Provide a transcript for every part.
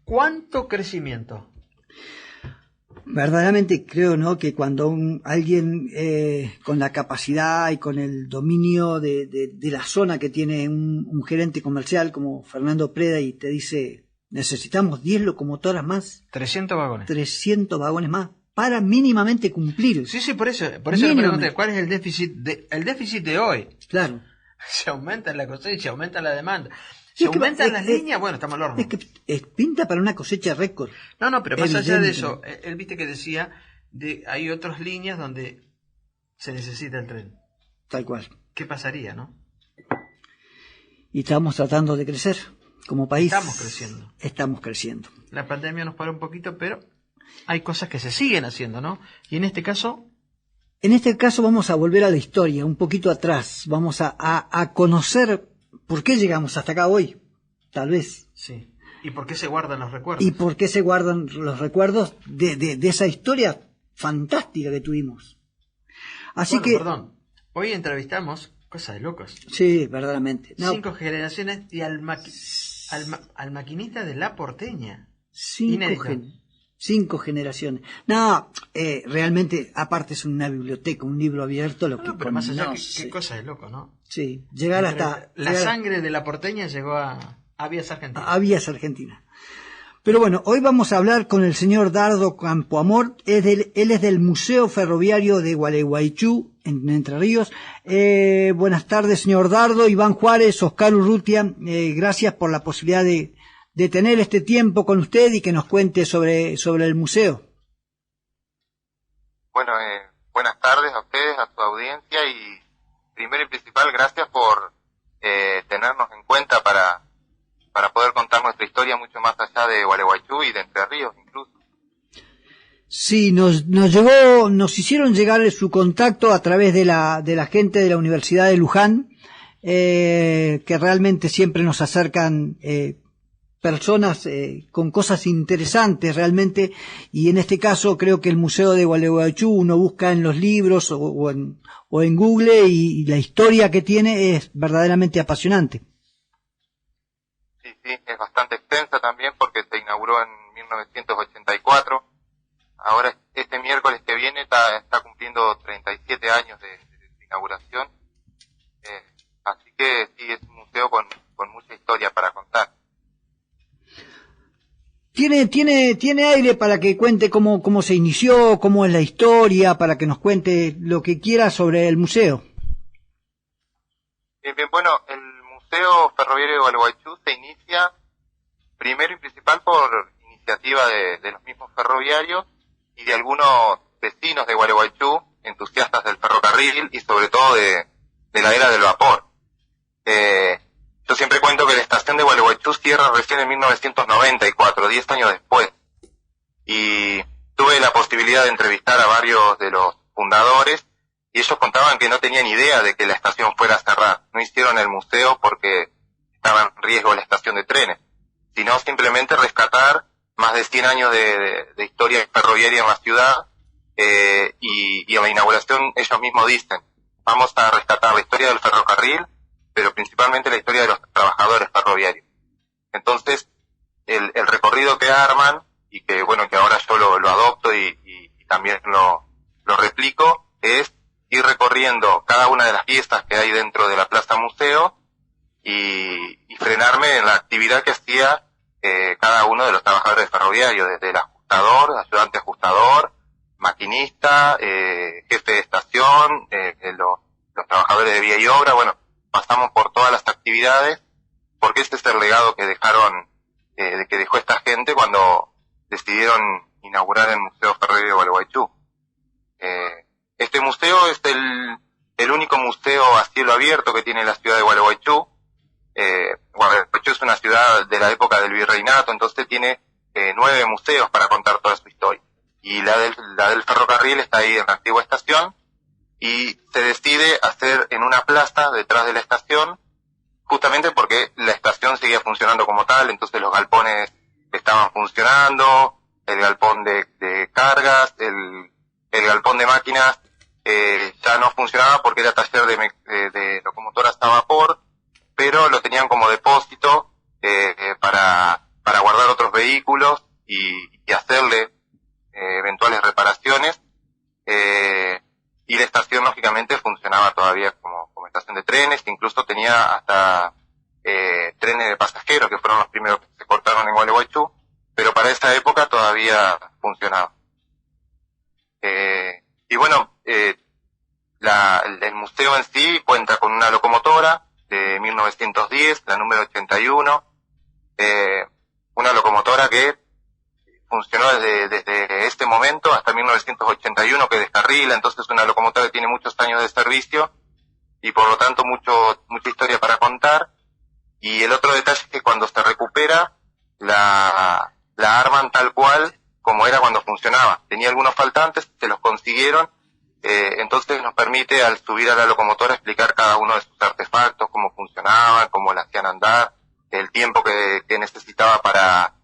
¿Cuánto crecimiento? Verdaderamente creo, ¿no?, que cuando alguien con la capacidad y con el dominio de la zona que tiene un gerente comercial como Fernando Preda y te dice, necesitamos 10 locomotoras más. 300 vagones. 300 vagones más para mínimamente cumplir. Sí, por eso le pregunté, ¿cuál es el déficit de hoy? Claro. Se aumenta la cosecha, aumenta la demanda. Si aumentan las líneas, bueno, estamos al horno. Es que pinta para una cosecha récord. No, pero más allá de eso, él viste que decía, hay otras líneas donde se necesita el tren. Tal cual. ¿Qué pasaría, no? Y estamos tratando de crecer como país. Estamos creciendo. La pandemia nos paró un poquito, pero hay cosas que se siguen haciendo, ¿no? Y en este caso... En este caso vamos a volver a la historia, un poquito atrás. Vamos a conocer por qué llegamos hasta acá hoy, tal vez. Sí. ¿Y por qué se guardan los recuerdos? ¿Y por qué se guardan los recuerdos de esa historia fantástica que tuvimos? Así Perdón. Hoy entrevistamos, cosa de locos. Sí, verdaderamente. 5 generaciones y al maquinista de La Porteña. 5 generaciones. No, realmente, aparte es una biblioteca, un libro abierto. Pero más allá, qué cosa de loco, ¿no? Sí, llegar hasta... sangre de La Porteña llegó a Vías Argentinas. A Vías Argentinas. Pero bueno, hoy vamos a hablar con el señor Dardo Campoamor. Él es del Museo Ferroviario de Gualeguaychú, en Entre Ríos. Buenas tardes, señor Dardo. Iván Juárez, Oscar Urrutia. Gracias por la posibilidad de tener este tiempo con usted y que nos cuente sobre el museo. Bueno, buenas tardes a ustedes, a su audiencia, y primero y principal, gracias por tenernos en cuenta para poder contar nuestra historia mucho más allá de Gualeguaychú y de Entre Ríos incluso. Sí, nos hicieron llegar su contacto a través de la gente de la Universidad de Luján, que realmente siempre nos acercan personas con cosas interesantes realmente, y en este caso creo que el Museo de Gualeguaychú uno busca en los libros o en Google y la historia que tiene es verdaderamente apasionante. Sí, es bastante extensa también porque se inauguró en 1984. Ahora este miércoles que viene está cumpliendo 37 años de inauguración. Así que sí, es un museo con mucha historia para contar. Tiene aire para que cuente cómo se inició, cómo es la historia, para que nos cuente lo que quiera sobre el museo. Bien, bueno, el Museo Ferroviario de Gualeguaychú se inicia primero y principal por iniciativa de los mismos ferroviarios y de algunos vecinos de Gualeguaychú, entusiastas del ferrocarril y sobre todo de la era del vapor. Yo siempre cuento que la estación de Gualeguaychú cierra recién en 1994, 10 años después. Y tuve la posibilidad de entrevistar a varios de los fundadores y ellos contaban que no tenían idea de que la estación fuera a cerrar. No hicieron el museo porque estaba en riesgo la estación de trenes, sino simplemente rescatar más de 100 años de historia ferroviaria en la ciudad. Y a la inauguración ellos mismos dicen, vamos a rescatar la historia del ferrocarril, pero principalmente la historia de los trabajadores ferroviarios. Entonces, el recorrido que arman, y que bueno, que ahora yo lo adopto y también lo replico, es ir recorriendo cada una de las piezas que hay dentro de la Plaza Museo y frenarme en la actividad que hacía cada uno de los trabajadores ferroviarios, desde el ajustador, ayudante ajustador, maquinista, jefe de estación, los trabajadores de vía y obra. Bueno, pasamos por todas las actividades, porque este es el legado que que dejó esta gente cuando decidieron inaugurar el Museo Ferroviario de Gualeguaychú. Este museo es el único museo a cielo abierto que tiene la ciudad de Gualeguaychú. Gualeguaychú es una ciudad de la época del virreinato, entonces tiene 9 museos para contar toda su historia. Y la del ferrocarril está ahí en la antigua estación, y se decide hacer en una plaza detrás de la estación, justamente porque la estación seguía funcionando como tal, entonces los galpones estaban funcionando, el galpón de cargas, el galpón de máquinas ya no funcionaba porque era taller de locomotoras a vapor, pero lo tenían como depósito para guardar otros vehículos vehículos y hacerle eventuales reparaciones. Y la estación lógicamente funcionaba todavía como estación de trenes, incluso tenía hasta trenes de pasajeros, que fueron los primeros que se cortaron en Gualeguaychú, pero para esa época todavía funcionaba. Y bueno, el museo en sí cuenta con una locomotora de 1910, la número 81, una locomotora que funcionó desde este momento hasta 1981, que descarrila, entonces una locomotora que tiene muchos años de servicio y por lo tanto mucha historia para contar. Y el otro detalle es que cuando se recupera la arman tal cual como era cuando funcionaba. Tenía algunos faltantes, se los consiguieron, entonces nos permite al subir a la locomotora explicar cada uno de sus artefactos, cómo funcionaban, cómo la hacían andar, el tiempo que necesitaba para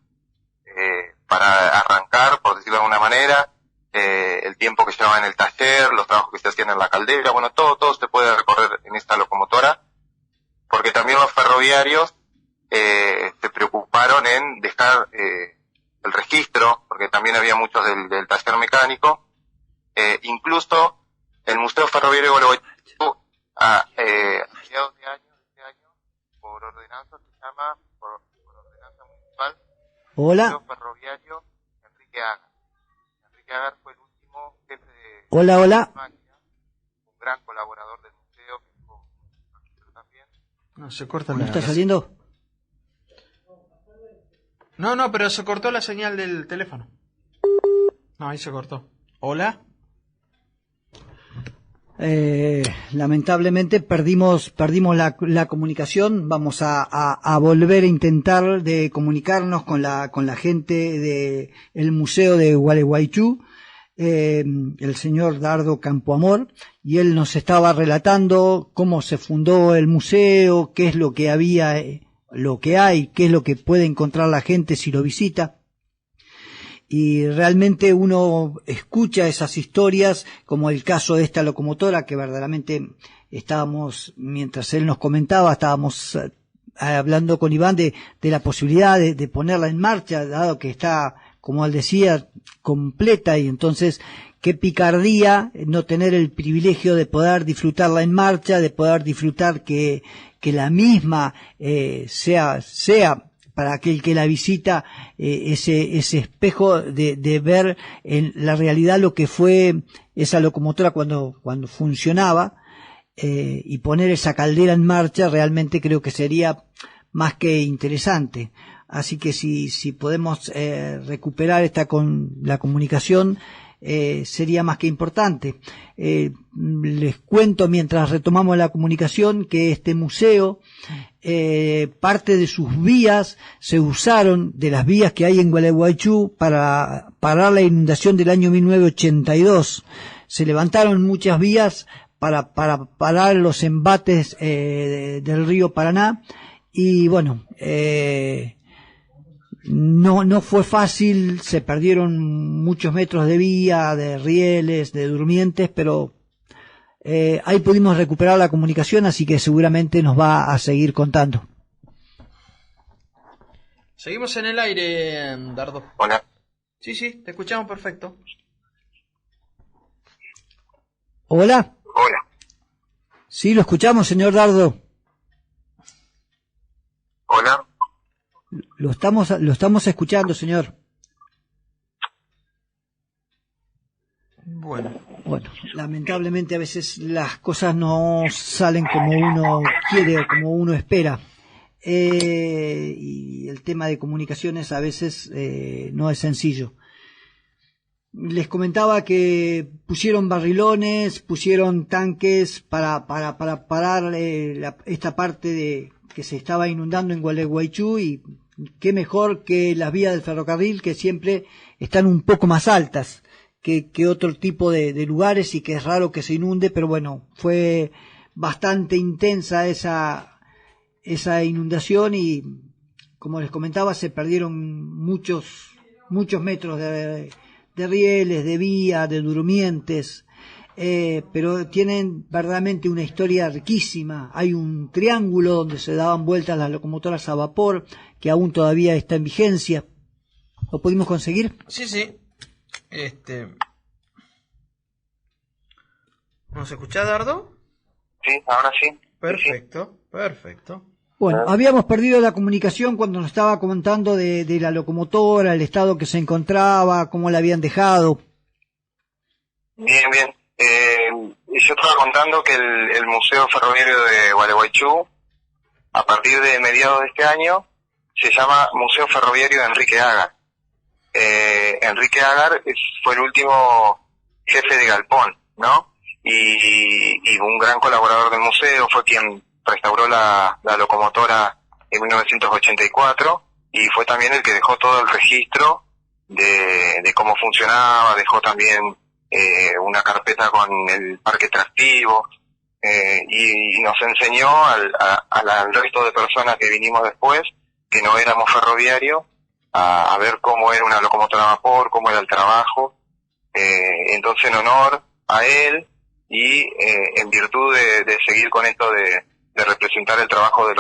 arrancar, por decirlo de alguna manera, el tiempo que llevaba en el taller, los trabajos que se hacían en la caldera, bueno, todo se puede recorrer en esta locomotora, porque también los ferroviarios se preocuparon en dejar el registro, porque también había muchos del taller mecánico. Incluso el Museo Ferroviario de Gualeguaychú a mediados de este año, por ordenanza se llama, por ordenanza municipal, Hola. Museo Ferroviario Enrique Agar. Enrique Agar fue el último jefe de Hola. máquina, un gran colaborador del museo, que estuvo también. No, se corta ¿No está saliendo? No, pero se cortó la señal del teléfono. No, ahí se cortó. ¿Hola? Lamentablemente perdimos la comunicación. Vamos a volver a intentar de comunicarnos con la gente de el Museo de Gualeguaychú, el señor Dardo Campoamor, y él nos estaba relatando cómo se fundó el museo, qué es lo que había, lo que hay, qué es lo que puede encontrar la gente si lo visita. Y realmente uno escucha esas historias, como el caso de esta locomotora, que verdaderamente mientras él nos comentaba, estábamos hablando con Iván de la posibilidad de ponerla en marcha, dado que está, como él decía, completa, y entonces qué picardía no tener el privilegio de poder disfrutarla en marcha, de poder disfrutar que la misma sea para aquel que la visita, ese espejo de ver en la realidad lo que fue esa locomotora cuando funcionaba, y poner esa caldera en marcha realmente creo que sería más que interesante. Así que si podemos recuperar la comunicación, sería más que importante. Les cuento mientras retomamos la comunicación que este museo, parte de sus vías se usaron, de las vías que hay en Gualeguaychú, para parar la inundación del año 1982. Se levantaron muchas vías para parar los embates del río Paraná, y bueno, no fue fácil, se perdieron muchos metros de vía, de rieles, de durmientes, pero ahí pudimos recuperar la comunicación, así que seguramente nos va a seguir contando. Seguimos en el aire, Dardo. Hola. Sí, te escuchamos perfecto. Hola. Hola. Sí, lo escuchamos, señor Dardo. Hola. Lo estamos escuchando, señor. Bueno, lamentablemente a veces las cosas no salen como uno quiere o como uno espera. Y el tema de comunicaciones a veces no es sencillo. Les comentaba que pusieron barrilones, pusieron tanques para parar esta parte que se estaba inundando en Gualeguaychú, y qué mejor que las vías del ferrocarril, que siempre están un poco más altas que otro tipo de lugares, y que es raro que se inunde, pero bueno, fue bastante intensa esa inundación, y como les comentaba, se perdieron muchos metros de rieles, de vía, de durmientes, pero tienen verdaderamente una historia riquísima. Hay un triángulo donde se daban vueltas las locomotoras a vapor, que aún todavía está en vigencia. ¿Lo pudimos conseguir? Sí. ¿Nos escuchás, Dardo? Sí, ahora sí. Perfecto. Bueno, habíamos perdido la comunicación cuando nos estaba comentando de la locomotora, el estado que se encontraba, cómo la habían dejado. Bien. Yo estaba contando que el Museo Ferroviario de Gualeguaychú, a partir de mediados de este año, se llama Museo Ferroviario de Enrique Agar. Enrique Agar fue el último jefe de galpón, ¿no? Y un gran colaborador del museo, fue quien restauró la locomotora en 1984 y fue también el que dejó todo el registro de cómo funcionaba, dejó también una carpeta con el parque atractivo y nos enseñó al resto de personas que vinimos después, que no éramos ferroviarios, a ver cómo era una locomotora a vapor, cómo era el trabajo. Entonces, en honor a él y en virtud de seguir con esto de representar el trabajo de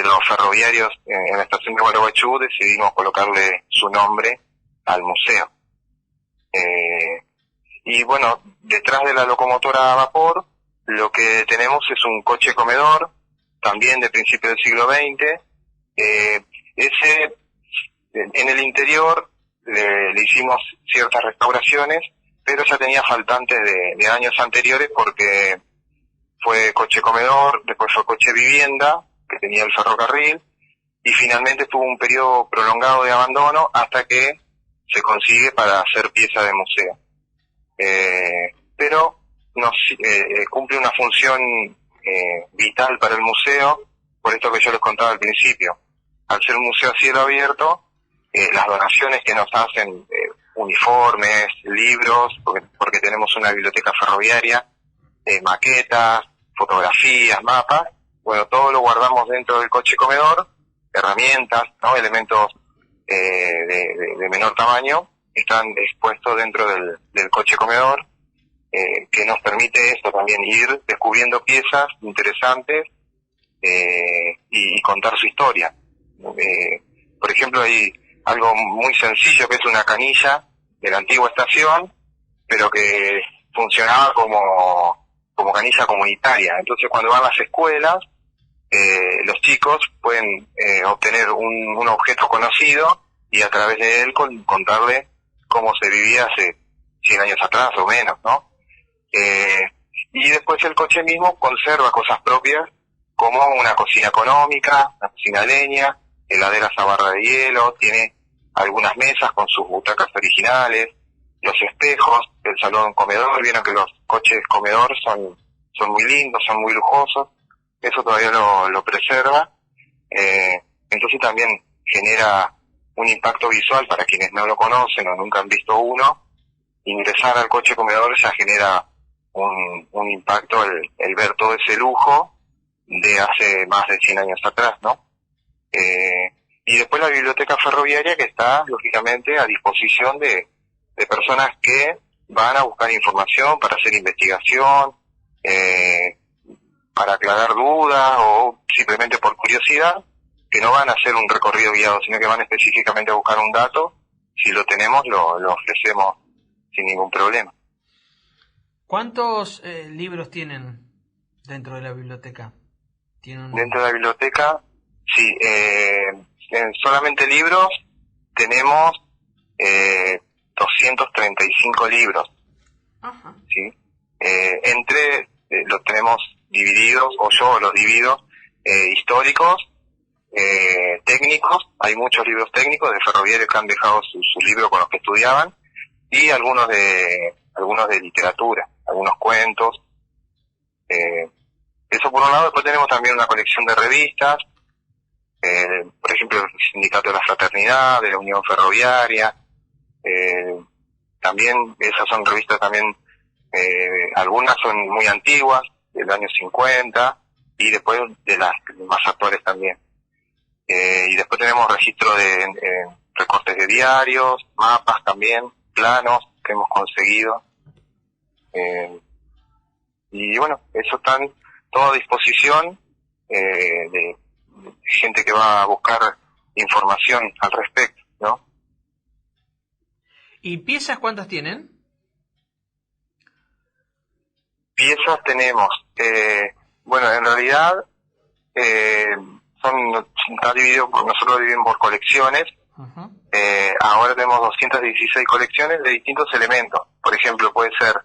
los ferroviarios en la estación de Gualeguaychú, decidimos colocarle su nombre al museo. Y bueno, detrás de la locomotora a vapor, lo que tenemos es un coche comedor, también de principios del siglo XX. En el interior le hicimos ciertas restauraciones, pero ya tenía faltantes de años anteriores porque fue coche comedor, después fue coche vivienda, que tenía el ferrocarril, y finalmente tuvo un periodo prolongado de abandono hasta que se consigue para hacer pieza de museo. Pero cumple una función vital para el museo, por esto que yo les contaba al principio. Al ser un museo a cielo abierto, las donaciones que nos hacen, uniformes, libros, porque tenemos una biblioteca ferroviaria, maquetas, fotografías, mapas, bueno, todo lo guardamos dentro del coche comedor, herramientas, ¿no? Elementos de menor tamaño, están expuestos dentro del coche comedor, que nos permite esto también, ir descubriendo piezas interesantes y contar su historia. Por ejemplo, hay algo muy sencillo que es una canilla de la antigua estación, pero que funcionaba como canilla comunitaria. Entonces, cuando van a las escuelas, los chicos pueden obtener un objeto conocido y a través de él contarle cómo se vivía hace 100 años atrás o menos, ¿no? Y después el coche mismo conserva cosas propias, como una cocina económica, una cocina a leña, heladeras a barra de hielo, tiene algunas mesas con sus butacas originales, los espejos del salón comedor. Vieron que los coches comedor son muy lindos, son muy lujosos, eso todavía lo preserva. Entonces también genera un impacto visual para quienes no lo conocen o nunca han visto uno. Ingresar al coche comedor ya genera un impacto el ver todo ese lujo de hace más de 100 años atrás, ¿no? Y después la biblioteca ferroviaria, que está lógicamente a disposición de personas que van a buscar información para hacer investigación, para aclarar dudas o simplemente por curiosidad, que no van a hacer un recorrido guiado, sino que van específicamente a buscar un dato. Si lo tenemos, lo ofrecemos sin ningún problema. ¿Cuántos libros tienen dentro de la biblioteca? Dentro de la biblioteca, sí, en solamente libros tenemos 235 libros. Ajá. ¿Sí? Los tenemos divididos, o yo los divido, históricos, técnicos. Hay muchos libros técnicos de ferroviarios que han dejado sus libros con los que estudiaban, y algunos de literatura, algunos cuentos. Eso por un lado. Después tenemos también una colección de revistas, por ejemplo el Sindicato de la Fraternidad, de la Unión Ferroviaria. También esas son revistas también, algunas son muy antiguas, del año 50, y después de las más actuales también. Y después tenemos registro de recortes de diarios, mapas también, planos que hemos conseguido. Y bueno, eso están todo a disposición de gente que va a buscar información al respecto, ¿no? ¿Y piezas cuántas tienen? Piezas tenemos, bueno, en realidad está dividido, nosotros dividimos por colecciones. Uh-huh. Ahora tenemos 216 colecciones de distintos elementos. Por ejemplo, puede ser,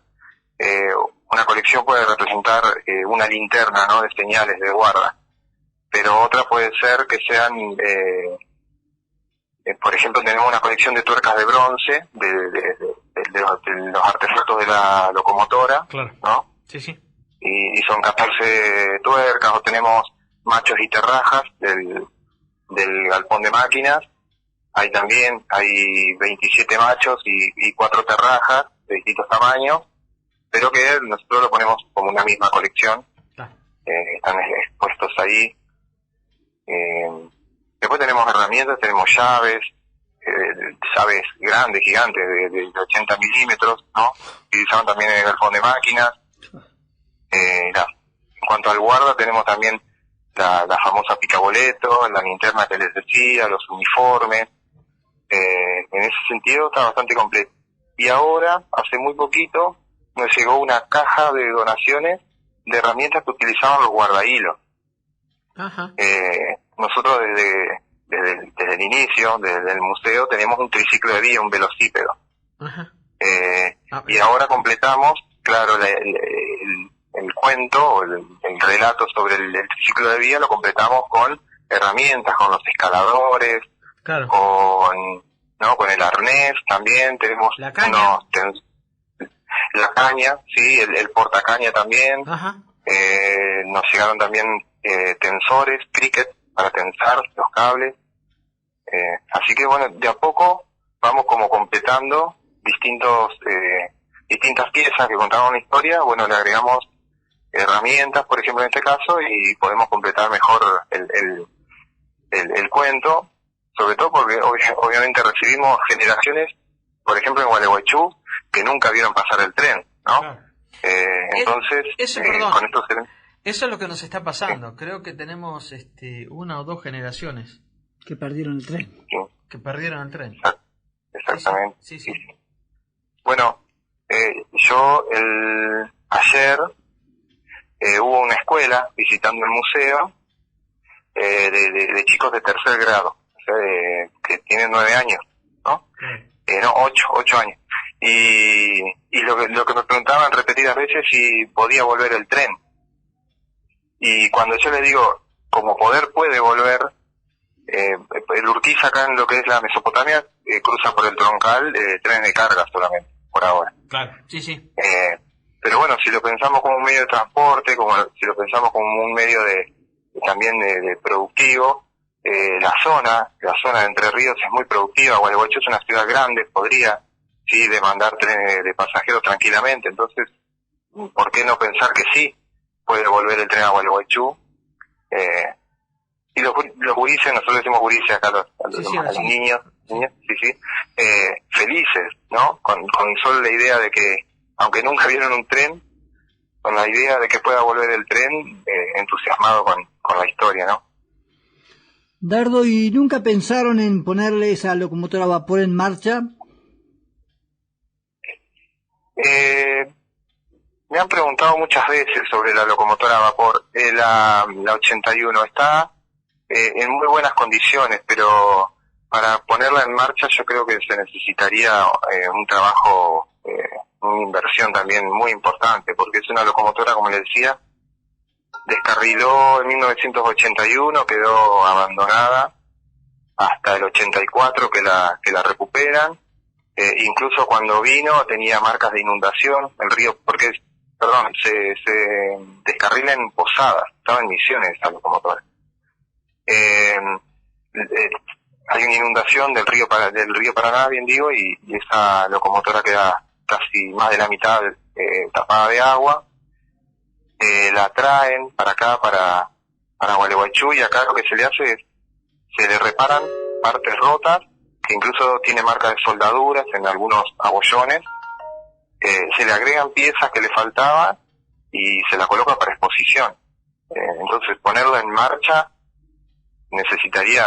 una colección puede representar una linterna, ¿no?, de señales de guarda, pero otra puede ser que sean, por ejemplo, tenemos una colección de tuercas de bronce, de los artefactos de la locomotora, claro, ¿no? Sí, sí. Y son 14 tuercas, o tenemos machos y terrajas del galpón de máquinas. Hay 27 machos y 4 terrajas de distintos tamaños, pero que nosotros lo ponemos como una misma colección. Están expuestos ahí. Después tenemos herramientas, tenemos llaves grandes, gigantes, de 80 milímetros, ¿no? Utilizaban también en el galpón de máquinas. En cuanto al guarda, tenemos también la famosa picaboleto, la linterna que les decía, los uniformes. En ese sentido está bastante completo. Y ahora, hace muy poquito, nos llegó una caja de donaciones de herramientas que utilizaban los guardahilos. Ajá. Nosotros desde el inicio, desde el museo, tenemos un triciclo de vía, un velocípedo. Ajá. Y ahora completamos, claro, el cuento o el relato sobre el triciclo de vía lo completamos con herramientas, con los escaladores, claro, con el arnés también. Tenemos la caña, la caña, sí, el portacaña también. Ajá. Nos llegaron también tensores, cricket, para tensar los cables. Así que bueno, de a poco vamos como completando distintas piezas que contaban una historia. Bueno, le agregamos herramientas, por ejemplo, en este caso, y podemos completar mejor el cuento, sobre todo porque obviamente recibimos generaciones, por ejemplo en Gualeguaychú, que nunca vieron pasar el tren, ¿no? Claro. Entonces, con estos eso es lo que nos está pasando. Sí. Creo que tenemos una o dos generaciones que perdieron el tren. Sí. Que perdieron el tren. Exactamente. Sí, sí. Sí. Bueno, yo ayer hubo una escuela visitando el museo de chicos de tercer grado, o sea, que tienen 9 años, ¿no? Sí. No, 8 años. Y lo que me preguntaban repetidas veces si podía volver el tren. Y cuando yo les digo, como poder puede volver, el Urquiza acá en lo que es la Mesopotamia cruza por el troncal trenes de carga solamente, por ahora. Claro, sí, sí. Pero bueno, si lo pensamos como un medio de transporte, si lo pensamos como un medio también de productivo, la zona de Entre Ríos es muy productiva. Gualeguaychú es una ciudad grande, podría sí demandar trenes de pasajeros tranquilamente. Entonces, ¿por qué no pensar que sí puede volver el tren a Gualeguaychú? Y los gurises, nosotros decimos gurises acá a los niños, felices, ¿no? Con solo la idea de que, aunque nunca vieron un tren, con la idea de que pueda volver el tren, entusiasmado con la historia, ¿no? Dardo, ¿y nunca pensaron en ponerle esa locomotora a vapor en marcha? Me han preguntado muchas veces sobre la locomotora a vapor. La 81 está en muy buenas condiciones, pero para ponerla en marcha yo creo que se necesitaría un trabajo, una inversión también muy importante, porque es una locomotora, como les decía, descarriló en 1981, quedó abandonada hasta el 84 que la recuperan. Incluso cuando vino tenía marcas de inundación, el río, se descarrila en Posadas, estaba en Misiones esa locomotora. Hay una inundación del río Paraná, bien digo, y esa locomotora queda casi más de la mitad tapada de agua. La traen para acá, para Gualeguaychú, y acá lo que se le hace es, se le reparan partes rotas, que incluso tiene marcas de soldaduras en algunos abollones, se le agregan piezas que le faltaban y se la coloca para exposición. Entonces ponerla en marcha necesitaría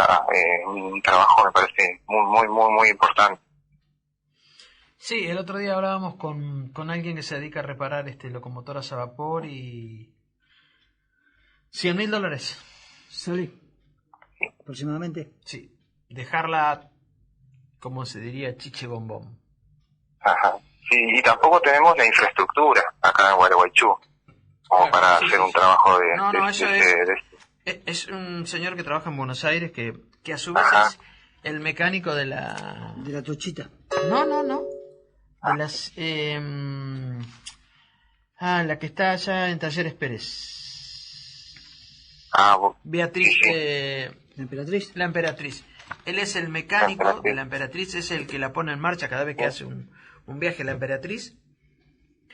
un trabajo, me parece, muy, muy, muy, muy importante. Sí, el otro día hablábamos con alguien que se dedica a reparar locomotoras a vapor y $100.000. ¿Sale? Aproximadamente. Sí, dejarla, como se diría, chiche bombón. Ajá. Sí, y tampoco tenemos la infraestructura acá en Gualeguaychú como para hacer un trabajo de... No, eso es un señor que trabaja en Buenos Aires que a su vez es el mecánico de la... De la trochita. No. De las... la que está allá en Talleres Pérez. Beatriz... Sí. ¿La Emperatriz? La Emperatriz. Él es el mecánico de la Emperatriz, es el que la pone en marcha cada vez que hace un viaje a la Emperatriz.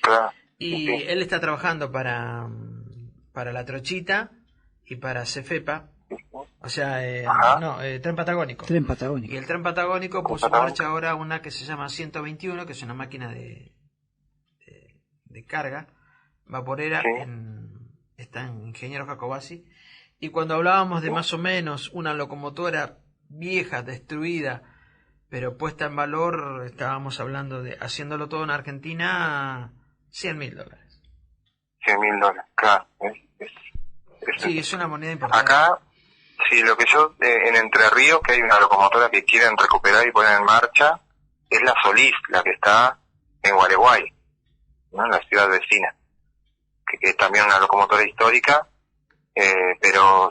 Claro. Y él está trabajando para la Trochita y para Cefepa. O sea, Tren Patagónico. Tren Patagónico. Y el Tren Patagónico puso en marcha ahora una que se llama 121, que es una máquina de carga vaporera, está en Ingeniero Jacobasi. Y cuando hablábamos de más o menos una locomotora vieja, destruida, pero puesta en valor, estábamos hablando de, haciéndolo todo en Argentina, $100.000. $100.000, claro. Sí, es una moneda importante. Acá, sí, lo que yo, en Entre Ríos, que hay una locomotora que quieren recuperar y poner en marcha, es la Solís, la que está en Gualeguay, ¿no? En la ciudad vecina, que es también una locomotora histórica, pero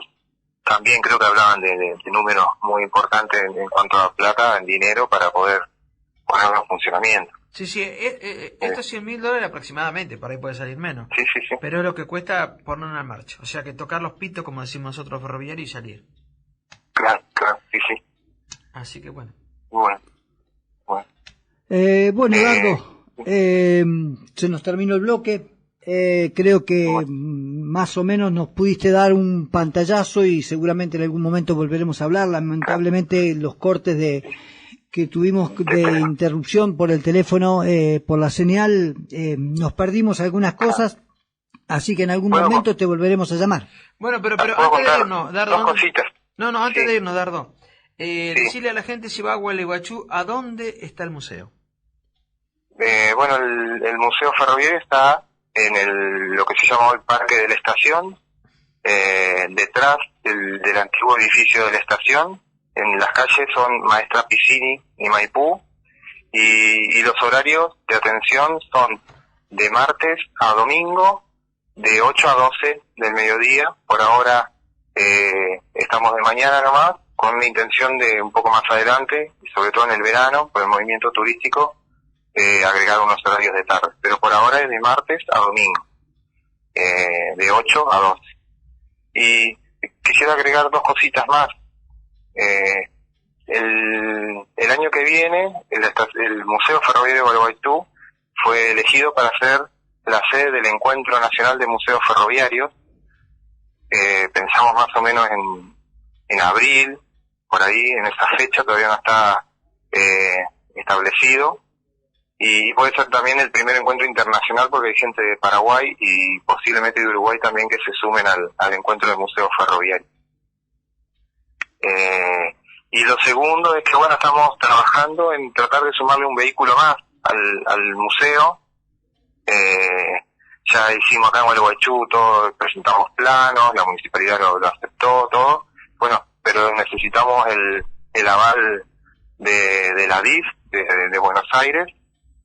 también creo que hablaban de números muy importantes en cuanto a plata, en dinero, para poder ponerlo en funcionamiento. Sí, estos $100.000 aproximadamente, por ahí puede salir menos. Sí. Pero es lo que cuesta ponerlo en marcha. O sea que tocar los pitos, como decimos nosotros ferroviarios, y salir. Claro, sí. Así que bueno. Bueno. Eduardo, se nos terminó el bloque. Creo que más o menos nos pudiste dar un pantallazo y seguramente en algún momento volveremos a hablar. Lamentablemente los cortes que tuvimos de interrupción por el teléfono, por la señal, nos perdimos algunas cosas, así que en algún momento te volveremos a llamar. Bueno, pero antes de irnos, Dardo... Dos cositas. Antes de irnos, Dardo. Decirle a la gente, si va a Gualeguaychú, ¿a dónde está el museo? Bueno, el Museo Ferroviario está en lo que se llama hoy Parque de la Estación, detrás del antiguo edificio de la estación. En las calles son Maestra Piscini y Maipú, y los horarios de atención son de martes a domingo, de 8 a 12 del mediodía. Por ahora estamos de mañana nomás, con la intención de un poco más adelante, y sobre todo en el verano, por el movimiento turístico, agregar unos horarios de tarde. Pero por ahora es de martes a domingo, de 8 a 12. Y quisiera agregar dos cositas más. El año que viene el Museo Ferroviario de Gualeguaychú fue elegido para ser la sede del Encuentro Nacional de Museos Ferroviarios. Pensamos más o menos en abril, por ahí, en esa fecha, todavía no está establecido, y puede ser también el primer encuentro internacional, porque hay gente de Paraguay y posiblemente de Uruguay también que se sumen al encuentro de museos ferroviarios. Y lo segundo es que, bueno, estamos trabajando en tratar de sumarle un vehículo más al museo. Ya hicimos acá en Gualeguaychú todo, presentamos planos, la municipalidad lo aceptó, todo. Bueno, pero necesitamos el aval de la DIF de Buenos Aires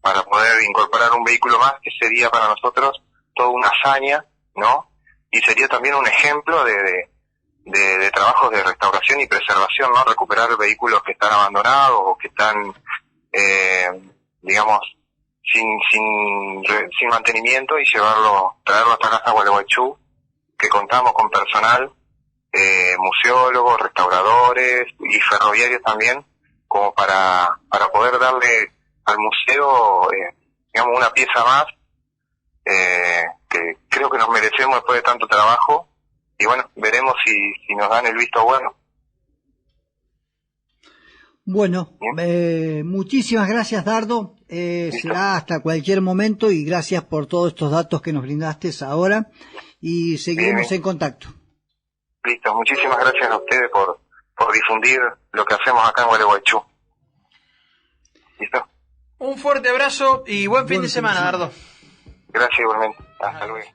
para poder incorporar un vehículo más, que sería para nosotros toda una hazaña, ¿no? Y sería también un ejemplo de trabajos de restauración y preservación, ¿no? Recuperar vehículos que están abandonados o que están, digamos, sin mantenimiento, y traerlo hasta acá a Gualeguaychú, que contamos con personal, museólogos, restauradores y ferroviarios también, como para poder darle al museo, digamos, una pieza más, que creo que nos merecemos después de tanto trabajo. Y bueno, veremos si nos dan el visto bueno. Bueno, muchísimas gracias, Dardo. Será hasta cualquier momento, y gracias por todos estos datos que nos brindaste ahora, y seguiremos en contacto. Listo, muchísimas gracias a ustedes por difundir lo que hacemos acá en Gualeguaychú. ¿Listo? un fuerte abrazo y buen fin de semana, Dardo. Gracias igualmente. Hasta luego.